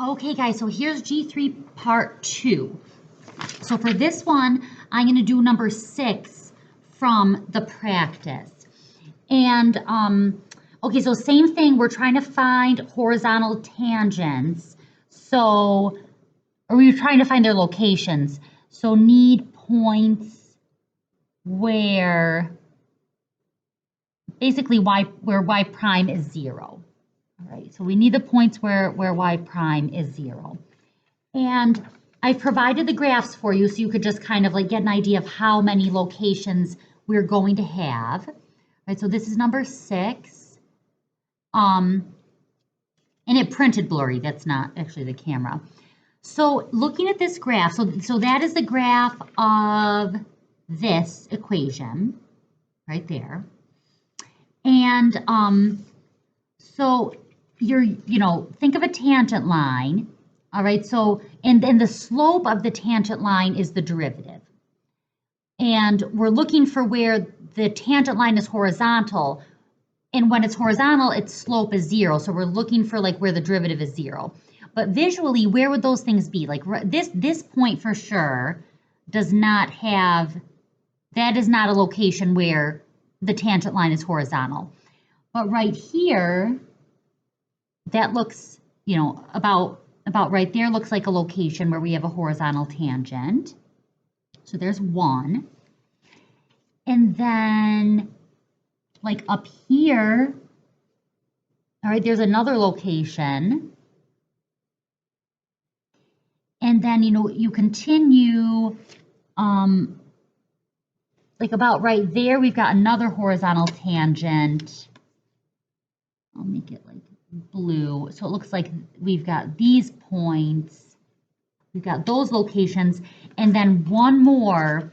Okay, guys, so here's G3 part 2. So for this one, I'm going to do number 6 from the practice. And, okay, so same thing, we're trying to find horizontal tangents. So, or we're trying to find their locations. So need points where, basically where y prime is 0. All right, so we need the points where y prime is 0. And I've provided the graphs for you so you could just kind of like get an idea of how many locations we're going to have. All right, so this is number 6. And it printed blurry, that's not actually the camera. So looking at this graph, so that is the graph of this equation right there. And so think of a tangent line. All right, so, and then the slope of the tangent line is the derivative. And we're looking for where the tangent line is horizontal. And when it's horizontal, its slope is 0. So we're looking for like where the derivative is 0. But visually, where would those things be? Like this point for sure does not have, that is not a location where the tangent line is horizontal. But right here, that looks, about right there looks like a location where we have a horizontal tangent. So there's one. And then like up here, all right, there's another location. And then, you continue, like about right there, we've got another horizontal tangent. I'll make it like blue. So it looks like we've got these points, we've got those locations, and then one more,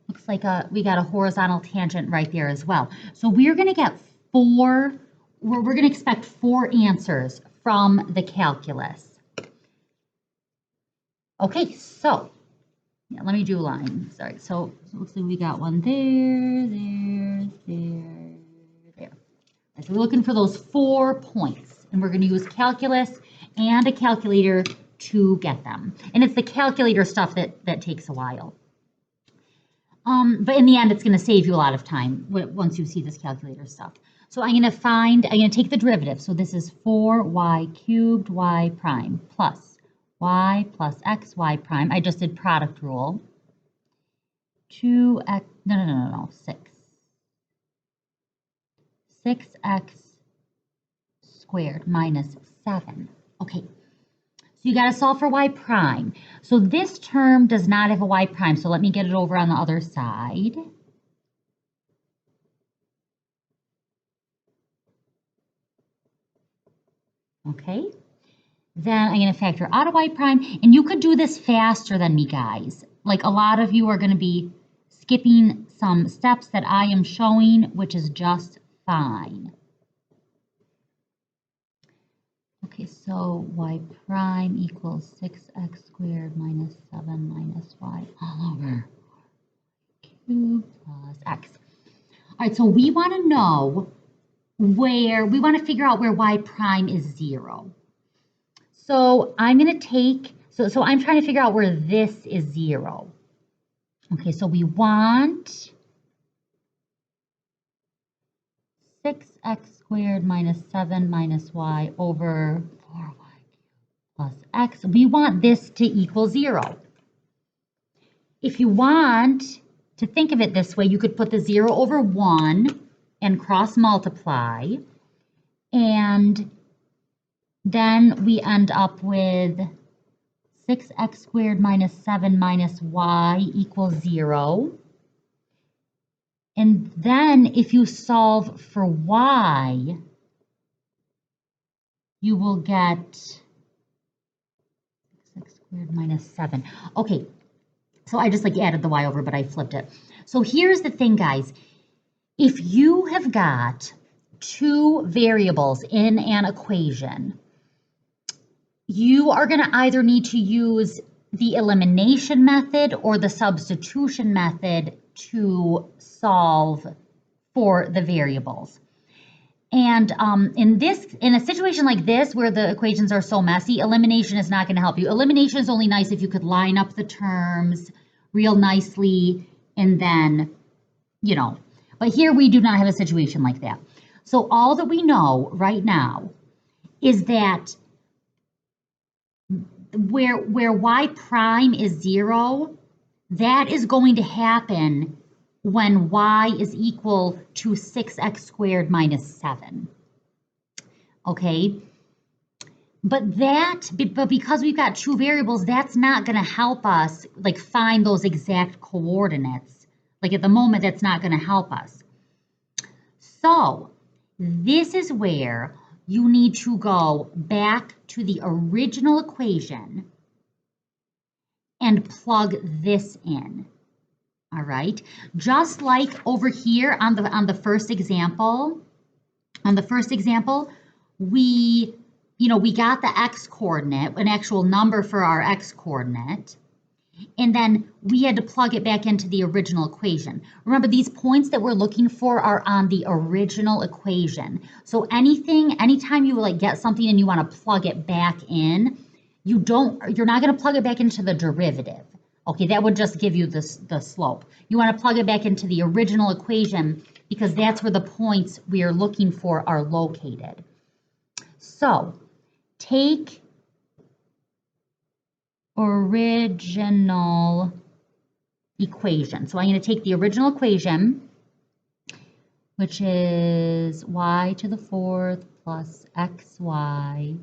looks like we got a horizontal tangent right there as well. So we're going to get we're going to expect 4 answers from the calculus. Okay, so yeah, let me do a line. Sorry. So it looks like we got one there. So we're looking for those 4 points, and we're going to use calculus and a calculator to get them. And it's the calculator stuff that takes a while. But in the end, it's going to save you a lot of time once you see this calculator stuff. So I'm going to take the derivative. So this is 4y cubed y prime plus y plus x y prime. I just did product rule. 2x, no, 6. 6x squared minus 7. Okay, so you got to solve for y prime. So this term does not have a y prime, so let me get it over on the other side. Okay, then I'm going to factor out a y prime, and you could do this faster than me, guys. Like a lot of you are going to be skipping some steps that I am showing, which is just fine. Okay, so y prime equals 6x squared minus 7 minus y all over cubed plus x. All right, so we want to know we want to figure out where y prime is 0. So I'm going to take, so I'm trying to figure out where this is 0. Okay, so we want 6x squared minus 7 minus y over 4y plus x. We want this to equal 0. If you want to think of it this way, you could put the 0 over 1 and cross multiply. And then we end up with 6x squared minus 7 minus y equals 0. And then if you solve for y, you will get 6 squared minus 7. Okay, so I just added the y over, but I flipped it. So here's the thing, guys. If you have got 2 variables in an equation, you are going to either need to use the elimination method or the substitution method to solve for the variables. And in a situation like this where the equations are so messy, elimination is not going to help you. Elimination is only nice if you could line up the terms real nicely and then, you know. But here we do not have a situation like that. So all that we know right now is that where y prime is 0, that is going to happen when y is equal to 6x squared minus 7. Okay? But because we've got two variables, that's not going to help us like find those exact coordinates. Like at the moment, that's not going to help us. So this is where you need to go back to the original equation and plug this in. All right, just like over here on the first example, we got the x coordinate, an actual number for our x coordinate, and then we had to plug it back into the original equation. Remember, these points that we're looking for are on the original equation. So anytime you like get something and you want to plug it back in, you're not going to plug it back into the derivative. Okay, that would just give you the slope. You want to plug it back into the original equation because that's where the points we are looking for are located. So take original equation. So I'm going to take the original equation, which is y to the 4th plus xy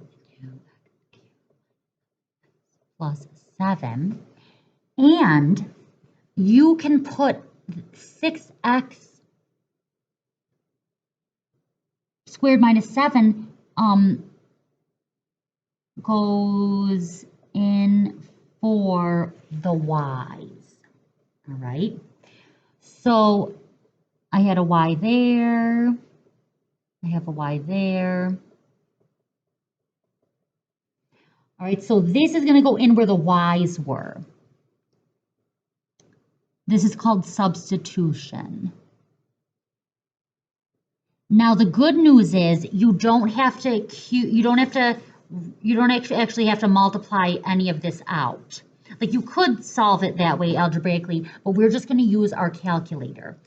plus 7. And you can put 6x squared minus 7 goes in for the y's. All right. So I had a y there. I have a y there. All right, so this is going to go in where the y's were. This is called substitution. Now the good news is you don't actually have to multiply any of this out. Like you could solve it that way algebraically, but we're just going to use our calculator.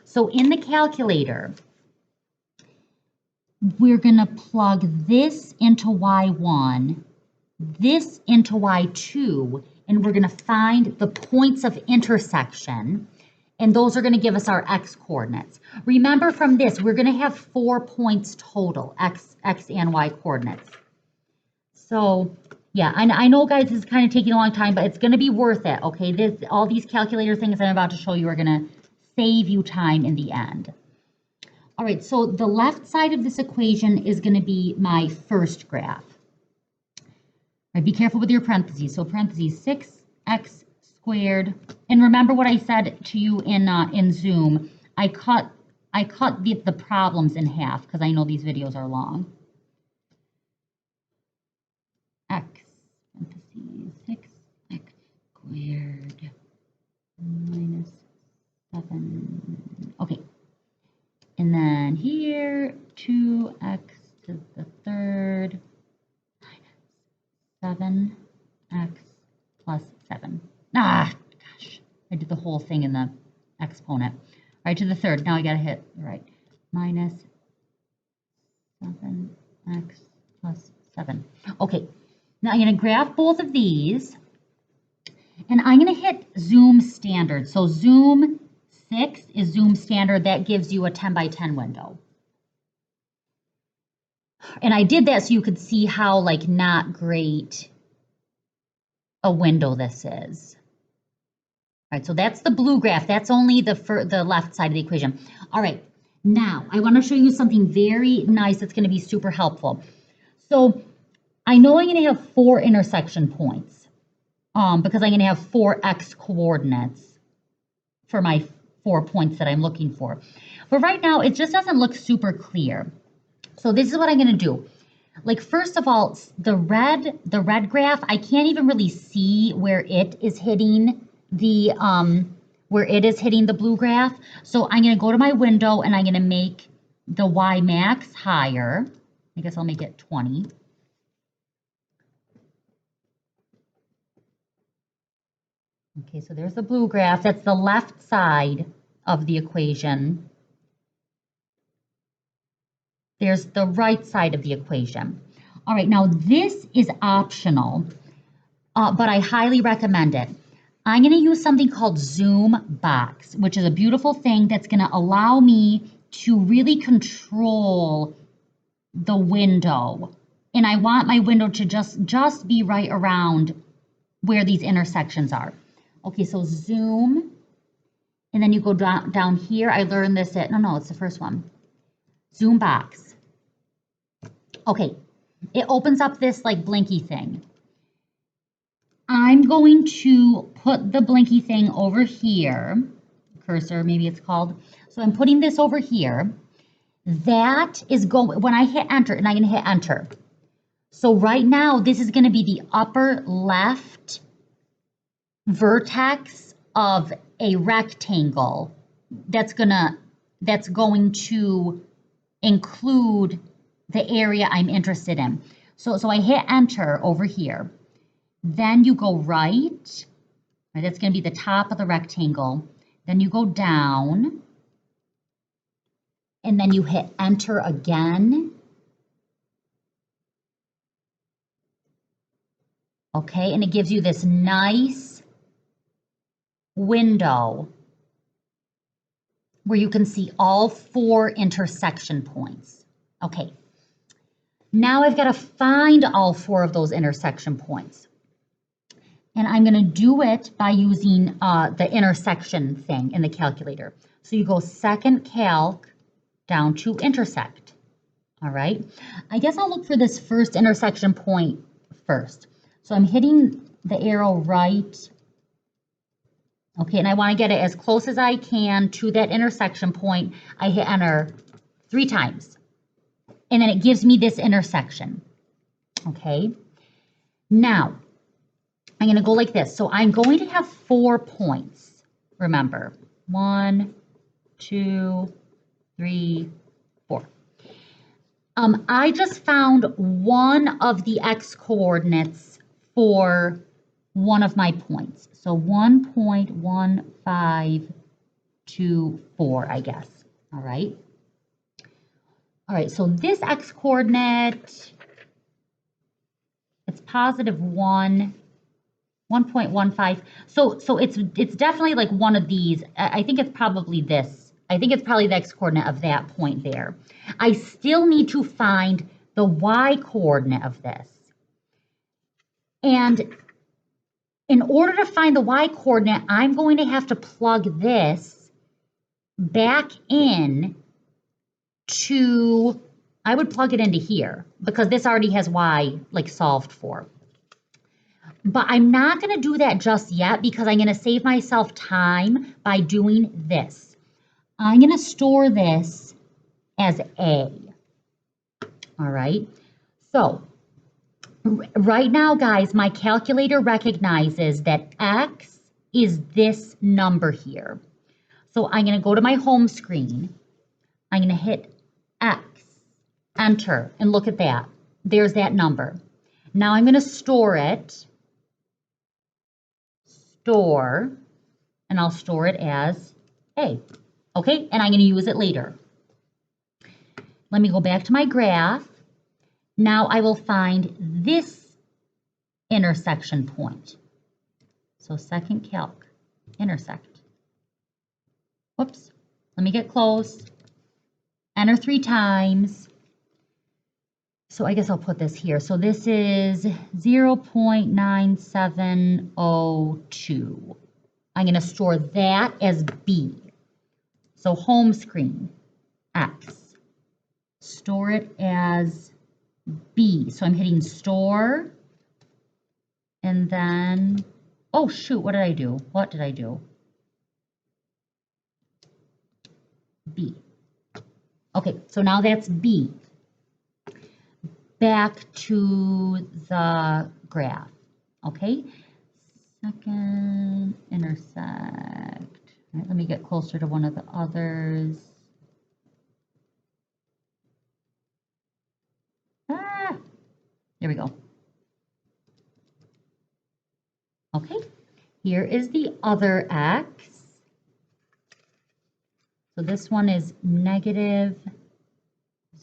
So in the calculator, we're going to plug this into y1, this into y2, and we're going to find the points of intersection, and those are going to give us our x coordinates. Remember from this, we're going to have 4 points total, x and y coordinates. So yeah, I know guys, this is kind of taking a long time, but it's going to be worth it, okay? All these calculator things I'm about to show you are going to save you time in the end. All right, so the left side of this equation is going to be my first graph. All right, be careful with your parentheses. So parentheses 6x squared. And remember what I said to you in Zoom. I cut the problems in half because I know these videos are long. X parentheses 6x squared minus 7. Okay. And then here 2x to the 3rd. 7x plus 7. Ah, gosh, I did the whole thing in the exponent. All right, to the 3rd. Now I got to hit, right, minus 7x plus 7. Okay, now I'm going to graph both of these, and I'm going to hit zoom standard. So zoom 6 is zoom standard. That gives you a 10 by 10 window. And I did that so you could see how like not great a window this is. All right, so that's the blue graph. That's only the left side of the equation. All right, now I want to show you something very nice that's going to be super helpful. So I know I'm going to have 4 intersection points because I'm going to have 4 x coordinates for my 4 points that I'm looking for. But right now, it just doesn't look super clear. So this is what I'm going to do. Like, first of all, the red graph, I can't even really see where it is hitting the blue graph. So I'm going to go to my window and I'm going to make the y max higher. I guess I'll make it 20. Okay, so there's the blue graph. That's the left side of the equation. There's the right side of the equation. All right, now this is optional, but I highly recommend it. I'm going to use something called Zoom Box, which is a beautiful thing that's going to allow me to really control the window. And I want my window to just be right around where these intersections are. Okay, so zoom, and then you go down here. I learned this at, no, it's the first one. Zoom box. Okay, it opens up this like blinky thing. I'm going to put the blinky thing over here. Cursor, maybe it's called. So I'm putting this over here. That is going, when I hit enter, and I'm going to hit enter. So right now, this is going to be the upper left vertex of a rectangle that's going to include the area I'm interested in. So I hit enter over here. Then you go right. That's going to be the top of the rectangle. Then you go down. And then you hit enter again. Okay, and it gives you this nice window where you can see all 4 intersection points. Okay, now I've got to find all 4 of those intersection points. And I'm going to do it by using the intersection thing in the calculator. So you go second calc down to intersect. All right, I guess I'll look for this first intersection point first. So I'm hitting the arrow right. Okay, and I want to get it as close as I can to that intersection point. I hit enter 3 times. And then it gives me this intersection. Okay, now I'm going to go like this. So I'm going to have 4 points. Remember, 1, 2, 3, 4. I just found one of the x coordinates for one of my points. So 1.1524, I guess. All right. All right, so this x coordinate, it's positive 1.15. So it's definitely like one of these. I think it's probably this. I think it's probably the x coordinate of that point there. I still need to find the y coordinate of this. And in order to find the y coordinate, I'm going to have to plug this back in to, I would plug it into here because this already has y like solved for. But I'm not going to do that just yet because I'm going to save myself time by doing this. I'm going to store this as A. All right. So right now, guys, my calculator recognizes that X is this number here. So I'm going to go to my home screen. I'm going to hit X, enter, and look at that. There's that number. Now I'm going to store it. Store, and I'll store it as A. Okay, and I'm going to use it later. Let me go back to my graph. Now I will find this intersection point. So second calc, intersect. Whoops, let me get close. Enter 3 times. So I guess I'll put this here. So this is 0.9702. I'm going to store that as B. So home screen, X. Store it as B. So I'm hitting store. And then, oh shoot, what did I do? What did I do? B. Okay, so now that's B. Back to the graph, okay? Second intersect. All right, let me get closer to one of the others. There we go. Okay, here is the other x. So this one is negative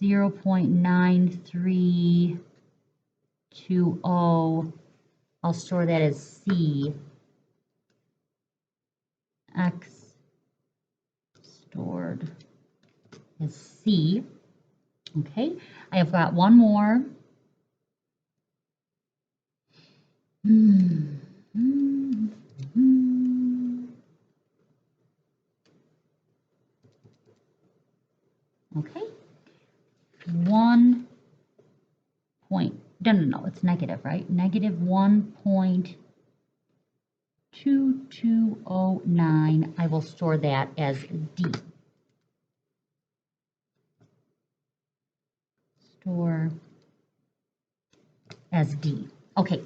0.9320. I'll store that as C. X stored as C. Okay, I have got one more. Okay, 1 point, no, it's negative, right? Negative 1.2209. I will store that as D. Store as D. Okay,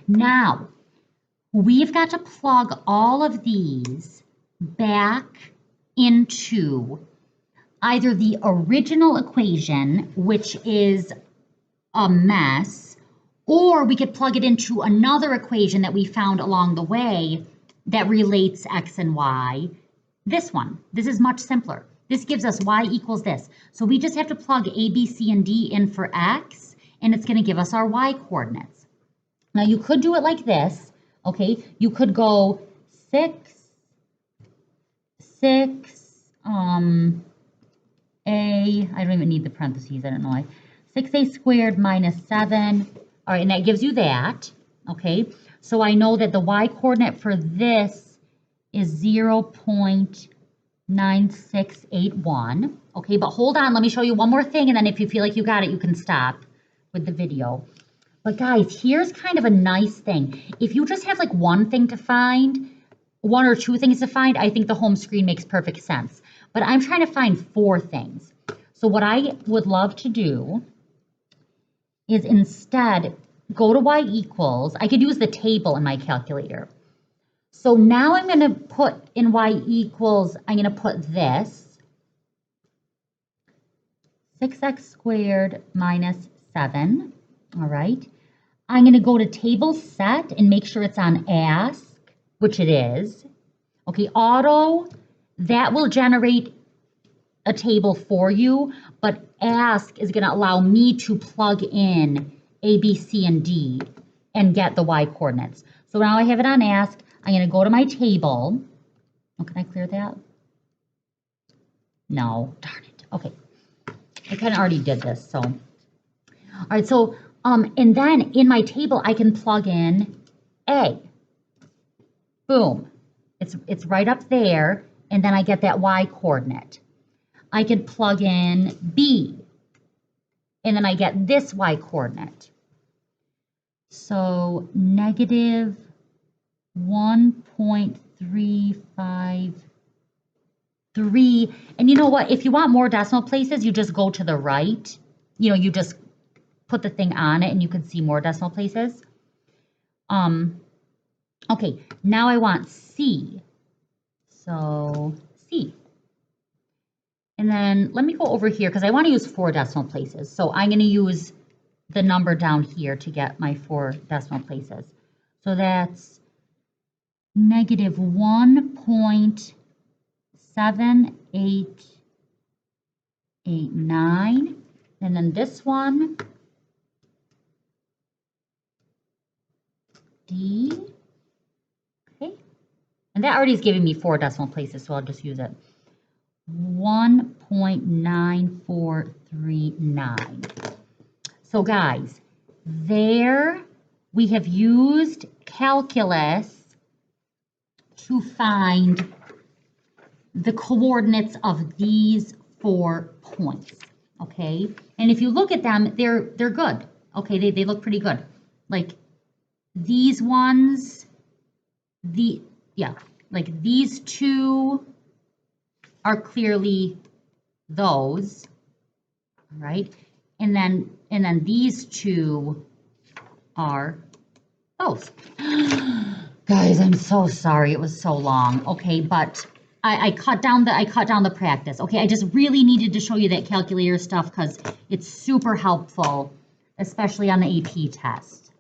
now we've got to plug all of these back into either the original equation, which is a mess, or we could plug it into another equation that we found along the way that relates x and y. This one, this is much simpler. This gives us y equals this. So we just have to plug A, B, C, and D in for x, and it's going to give us our y coordinates. Now you could do it like this, okay? You could go 6, A, I don't even need the parentheses, I don't know why. 6a squared minus 7, all right, and that gives you that, okay? So I know that the y coordinate for this is 0.9681, okay? But hold on, let me show you one more thing, and then if you feel like you got it, you can stop with the video. But guys, here's kind of a nice thing. If you just have like one thing to find, one or two things to find, I think the home screen makes perfect sense. But I'm trying to find 4 things. So what I would love to do is instead go to y equals. I could use the table in my calculator. So now I'm going to put in y equals, I'm going to put this, 6x squared minus 7, all right? I'm going to go to table set and make sure it's on ask, which it is. Okay, auto, that will generate a table for you, but ask is going to allow me to plug in A, B, C, and D and get the y coordinates. So now I have it on ask. I'm going to go to my table. Oh, can I clear that? No, darn it. Okay, I kind of already did this, so. All right, so, and then in my table, I can plug in A. Boom. It's right up there, and then I get that y coordinate. I can plug in B, and then I get this y coordinate. So negative 1.353. And you know what? If you want more decimal places, you just go to the right. You know, you just put the thing on it, and you can see more decimal places. Okay, now I want C. So C. And then let me go over here because I want to use 4 decimal places. So I'm going to use the number down here to get my 4 decimal places. So that's negative 1.7889. And then this one, D. Okay. And that already is giving me 4 decimal places, so I'll just use it. 1.9439. So guys, there we have used calculus to find the coordinates of these 4 points, okay? And if you look at them, they're good, okay? They look pretty good. Like these ones, like these 2 are clearly those, right? And then these 2 are those. Guys, I'm so sorry it was so long. Okay, but I cut down the practice. Okay, I just really needed to show you that calculator stuff because it's super helpful especially on the AP test.